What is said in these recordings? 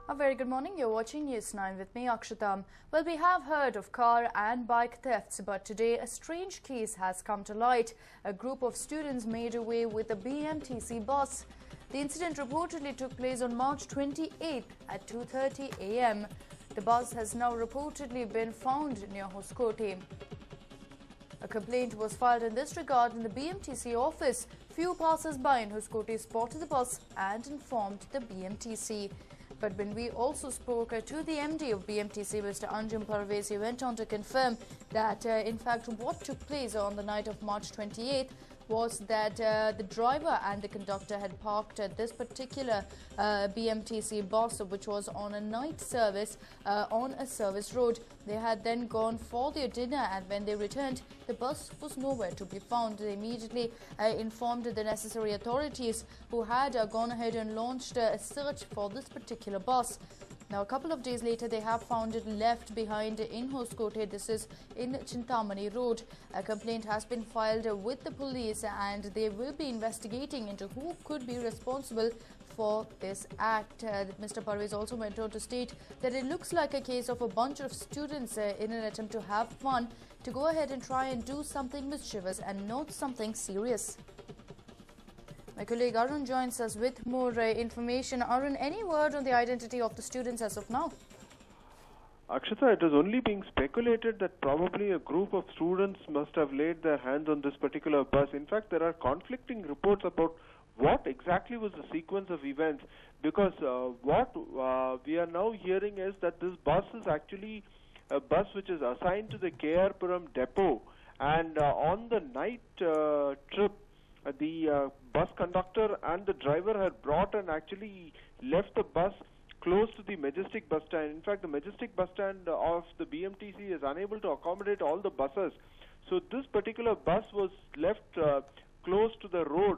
A very good morning. You're watching News9 with me, Akshita. Well, we have heard of car and bike thefts, but today a strange case has come to light. A group of students made away with a BMTC bus. The incident reportedly took place on March 28th at 2:30 a.m. The bus has now reportedly been found near Hoskote. A complaint was filed in this regard in the BMTC office. Few passers-by in Hoskote spotted the bus and informed the BMTC. But when we also spoke to the MD of BMTC, Mr. Anjum Parvez, he went on to confirm that, in fact, what took place on the night of March 28th was that the driver and the conductor had parked this particular BMTC bus, which was on a night service on a service road. They had then gone for their dinner, and when they returned, the bus was nowhere to be found. They immediately informed the necessary authorities, who had gone ahead and launched a search for this particular bus. Now, a couple of days later, they have found it left behind in Hoskote. This is in Chintamani Road. A complaint has been filed with the police, and they will be investigating into who could be responsible for this act. Mr. Parvez also went on to state that it looks like a case of a bunch of students in an attempt to have fun, to go ahead and try and do something mischievous and not something serious. My colleague Arun joins us with more information. Arun, any word on the identity of the students as of now? Akshita, it is only being speculated that probably a group of students must have laid their hands on this particular bus. In fact, there are conflicting reports about what exactly was the sequence of events, because what we are now hearing is that this bus is actually a bus which is assigned to the KR Puram depot, and on the night trip, the bus conductor and the driver had brought and actually left the bus close to the Majestic bus stand. In fact, the Majestic bus stand of the BMTC is unable to accommodate all the buses. So this particular bus was left close to the road,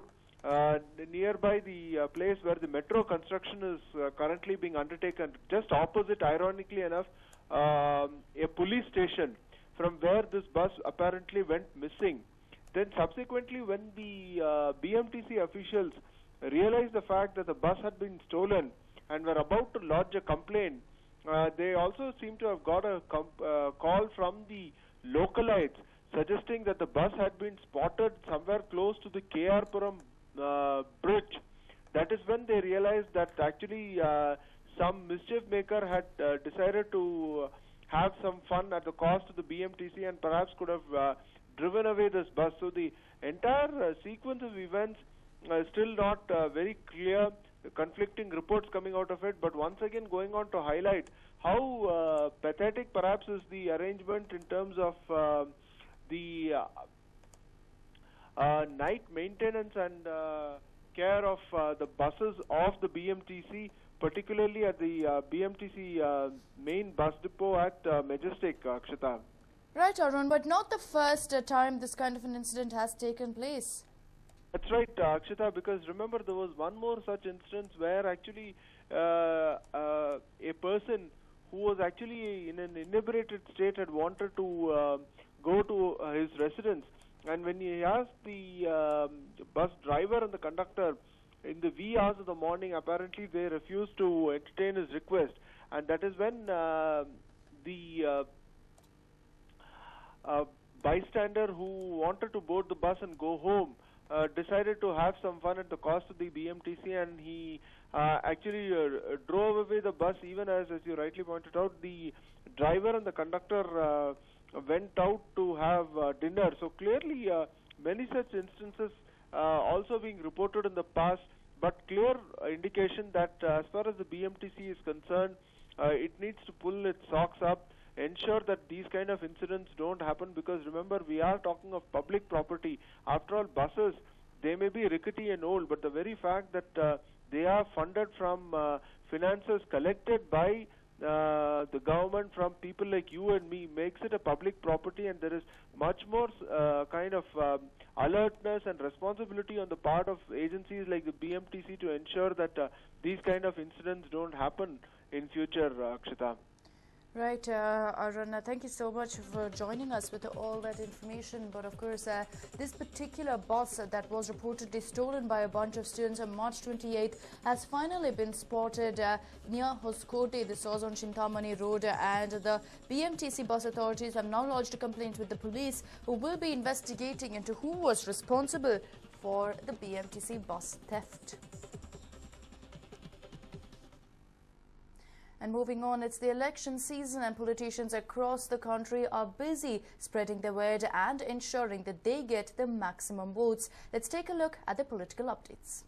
nearby the place where the metro construction is currently being undertaken. Just opposite, ironically enough, a police station from where this bus apparently went missing. Then subsequently, when the BMTC officials realized the fact that the bus had been stolen and were about to lodge a complaint, they also seem to have got a call from the localites suggesting that the bus had been spotted somewhere close to the KR Puram bridge. That is when they realized that actually some mischief maker had decided to have some fun at the cost of the BMTC and perhaps could have driven away this bus. So the entire sequence of events is still not very clear. Conflicting reports coming out of it, but once again going on to highlight how pathetic perhaps is the arrangement in terms of the night maintenance and care of the buses of the BMTC, particularly at the BMTC main bus depot at Majestic, Akshita. Right, Arun, but not the first time this kind of an incident has taken place. That's right, Akshita, because remember there was one more such instance where actually a person who was actually in an inebriated state had wanted to go to his residence, and when he asked the bus driver and the conductor in the wee hours of the morning, apparently they refused to entertain his request, and that is when the bystander who wanted to board the bus and go home decided to have some fun at the cost of the BMTC, and he actually drove away the bus, even as you rightly pointed out, the driver and the conductor went out to have dinner. So clearly many such instances also being reported in the past, but clear indication that as far as the BMTC is concerned, it needs to pull its socks up, ensure that these kind of incidents don't happen, because remember, we are talking of public property. After all, buses, they may be rickety and old, but the very fact that they are funded from finances collected by the government from people like you and me makes it a public property, and there is much more kind of alertness and responsibility on the part of agencies like the BMTC to ensure that these kind of incidents don't happen in future, Akshita. Right, Arun, thank you so much for joining us with all that information. But of course, this particular bus that was reportedly stolen by a bunch of students on March 28th has finally been spotted near Hoskote. This was on Chintamani Road, and the BMTC bus authorities have now lodged a complaint with the police, who will be investigating into who was responsible for the BMTC bus theft. And moving on, it's the election season and politicians across the country are busy spreading their word and ensuring that they get the maximum votes. Let's take a look at the political updates.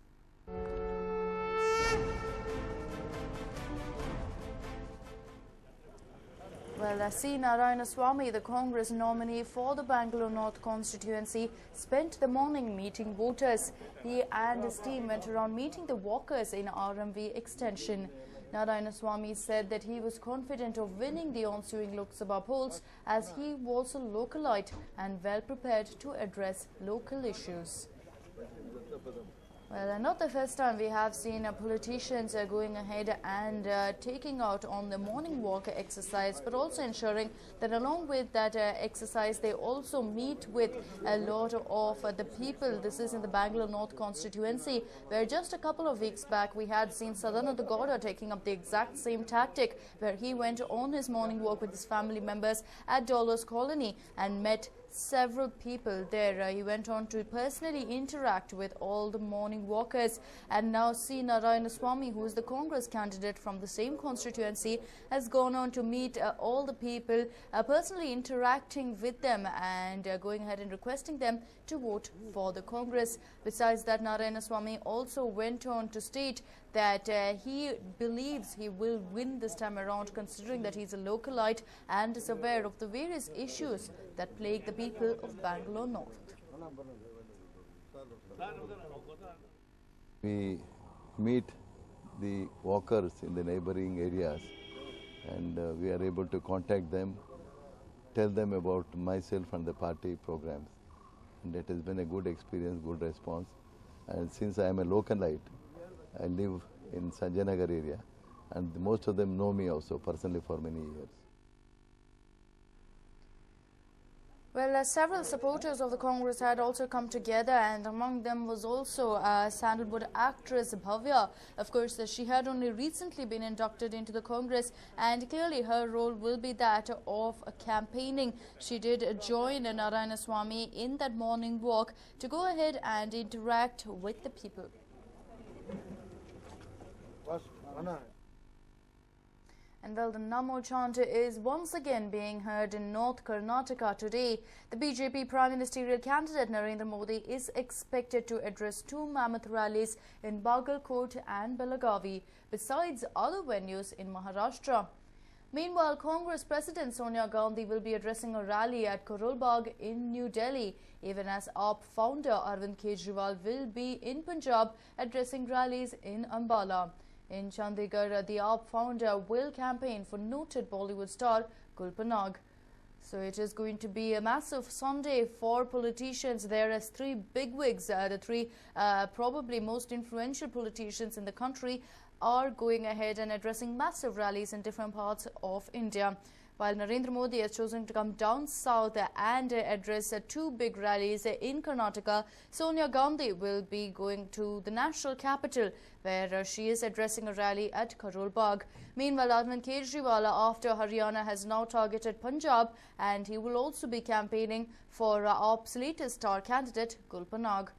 Well, C. Narayanaswamy, the Congress nominee for the Bangalore North constituency, spent the morning meeting voters. He and his team went around meeting the walkers in RMV extension. Narayanaswamy said that he was confident of winning the ensuing Lok Sabha polls, as he was a localite and well prepared to address local issues. Well, not the first time we have seen politicians going ahead and taking out on the morning walk exercise, but also ensuring that along with that exercise, they also meet with a lot of the people. This is in the Bangalore North constituency, where just a couple of weeks back we had seen Sadananda Gowda taking up the exact same tactic, where he went on his morning walk with his family members at Dollars Colony and met several people there. He went on to personally interact with all the morning walkers, and now C. Narayanaswamy, who is the Congress candidate from the same constituency, has gone on to meet all the people, personally interacting with them and going ahead and requesting them to vote for the Congress. Besides that, Narayanaswamy also went on to state that he believes he will win this time around, considering that he's a localite and is aware of the various issues that plague the people of Bangalore North. We meet the walkers in the neighboring areas, and we are able to contact them, tell them about myself and the party programs. And it has been a good experience, good response. And since I am a localite, I live in Sanjay Nagar area, and most of them know me also personally for many years. Well, several supporters of the Congress had also come together, and among them was also Sandalwood actress Bhavya. Of course, she had only recently been inducted into the Congress, and clearly her role will be that of campaigning. She did join Narayanaswamy in that morning walk to go ahead and interact with the people. And well, the Namo chant is once again being heard in North Karnataka today. The BJP Prime Ministerial candidate Narendra Modi is expected to address two mammoth rallies in Bagalkot and Belagavi, besides other venues in Maharashtra. Meanwhile, Congress President Sonia Gandhi will be addressing a rally at Karol Bagh in New Delhi, even as AAP founder Arvind Kejriwal will be in Punjab addressing rallies in Ambala. In Chandigarh, the AAP founder will campaign for noted Bollywood star Gulpanag. So it is going to be a massive Sunday for politicians there, as three bigwigs, the three probably most influential politicians in the country, are going ahead and addressing massive rallies in different parts of India. While Narendra Modi has chosen to come down south and address two big rallies in Karnataka, Sonia Gandhi will be going to the national capital, where she is addressing a rally at Karol Bagh. Meanwhile, Arvind Kejriwal, after Haryana, has now targeted Punjab, and he will also be campaigning for AAP's latest star candidate, Gulpanag.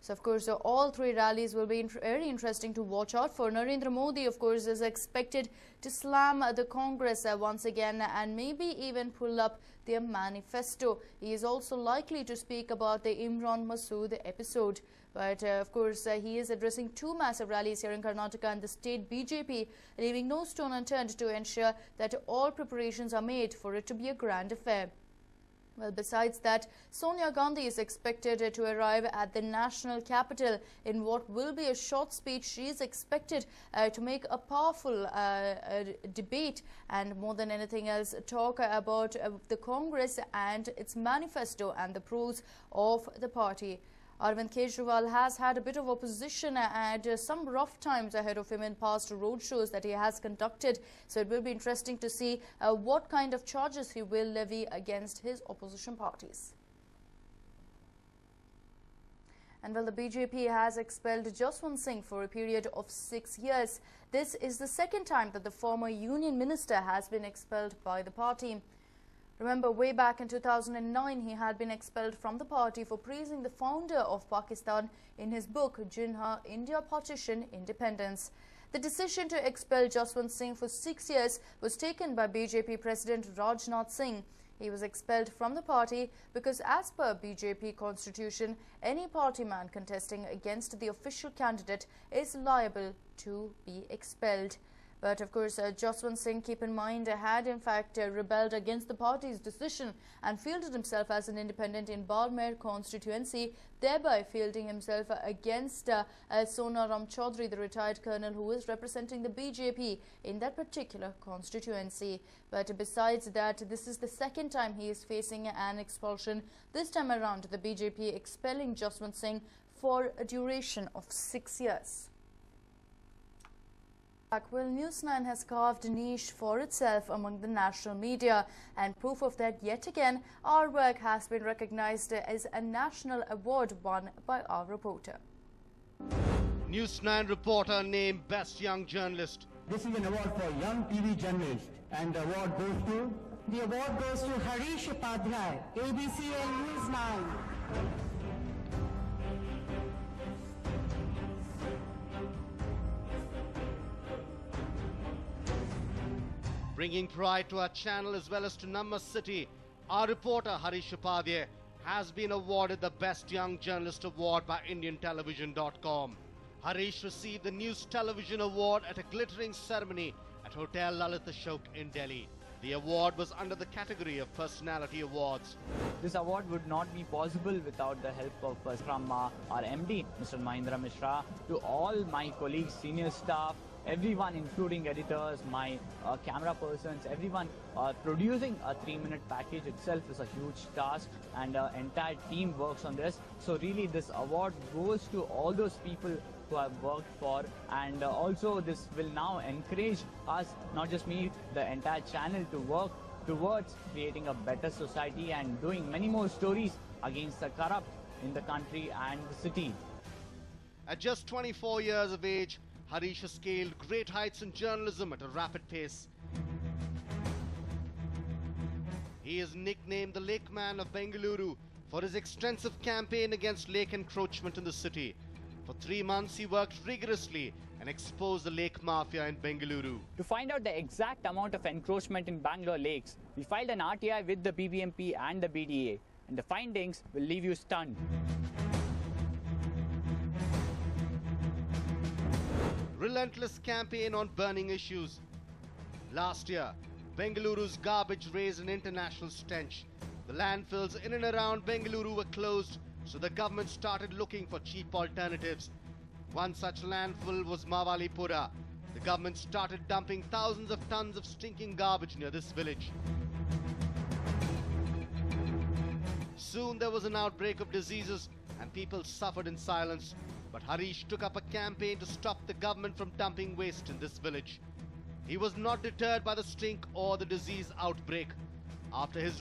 So, of course, all three rallies will be very interesting to watch out for. Narendra Modi, of course, is expected to slam the Congress once again and maybe even pull up their manifesto. He is also likely to speak about the Imran Masood episode. But, of course, he is addressing two massive rallies here in Karnataka and the state BJP, leaving no stone unturned to ensure that all preparations are made for it to be a grand affair. Well, besides that, Sonia Gandhi is expected to arrive at the national capital. In what will be a short speech, she is expected to make a powerful debate and, more than anything else, talk about the Congress and its manifesto and the pros of the party. Arvind Kejriwal has had a bit of opposition and some rough times ahead of him in past roadshows that he has conducted. So it will be interesting to see what kind of charges he will levy against his opposition parties. And well, the BJP has expelled Jaswant Singh for a period of 6 years. This is the second time that the former union minister has been expelled by the party. Remember, way back in 2009, he had been expelled from the party for praising the founder of Pakistan in his book, Jinha India Partition Independence. The decision to expel Jaswant Singh for 6 years was taken by BJP President Rajnath Singh. He was expelled from the party because, as per BJP constitution, any party man contesting against the official candidate is liable to be expelled. But of course, Jaswant Singh, keep in mind, had in fact rebelled against the party's decision and fielded himself as an independent in Barmer constituency, thereby fielding himself against Sonaram Chaudhary, the retired colonel who is representing the BJP in that particular constituency. But besides that, this is the second time he is facing an expulsion. This time around, the BJP expelling Jaswant Singh for a duration of 6 years. Well, News9 has carved a niche for itself among the national media, and proof of that, yet again, our work has been recognized as a national award won by our reporter. News9 reporter named Best Young Journalist. This is an award for Young TV Journalist, and the award goes to... The award goes to Harish Upadhyay, ABC and News9. Bringing pride to our channel as well as to Namma City, our reporter Harish Upadhyay has been awarded the Best Young Journalist Award by IndianTelevision.com. Harish received the News Television Award at a glittering ceremony at Hotel Lalit Ashok in Delhi. The award was under the category of Personality Awards. This award would not be possible without the help of from our MD, Mr. Mahindra Mishra, to all my colleagues, senior staff, everyone, including editors, my camera persons, everyone. Producing a 3-minute package itself is a huge task, and the entire team works on this. So really this award goes to all those people who have worked for, and also this will now encourage us, not just me, the entire channel, to work towards creating a better society and doing many more stories against the corrupt in the country and the city. At just 24 years of age, Harish has scaled great heights in journalism at a rapid pace. He is nicknamed the Lake Man of Bengaluru for his extensive campaign against lake encroachment in the city. For 3 months, he worked rigorously and exposed the lake mafia in Bengaluru. To find out the exact amount of encroachment in Bangalore lakes, we filed an RTI with the BBMP and the BDA, and the findings will leave you stunned. Relentless campaign on burning issues. Last year, Bengaluru's garbage raised an international stench. The landfills in and around Bengaluru were closed, so the government started looking for cheap alternatives. One such landfill was Mavalipura. The government started dumping thousands of tons of stinking garbage near this village. Soon there was an outbreak of diseases and people suffered in silence. But Harish took up a campaign to stop the government from dumping waste in this village. He was not deterred by the stink or the disease outbreak. After his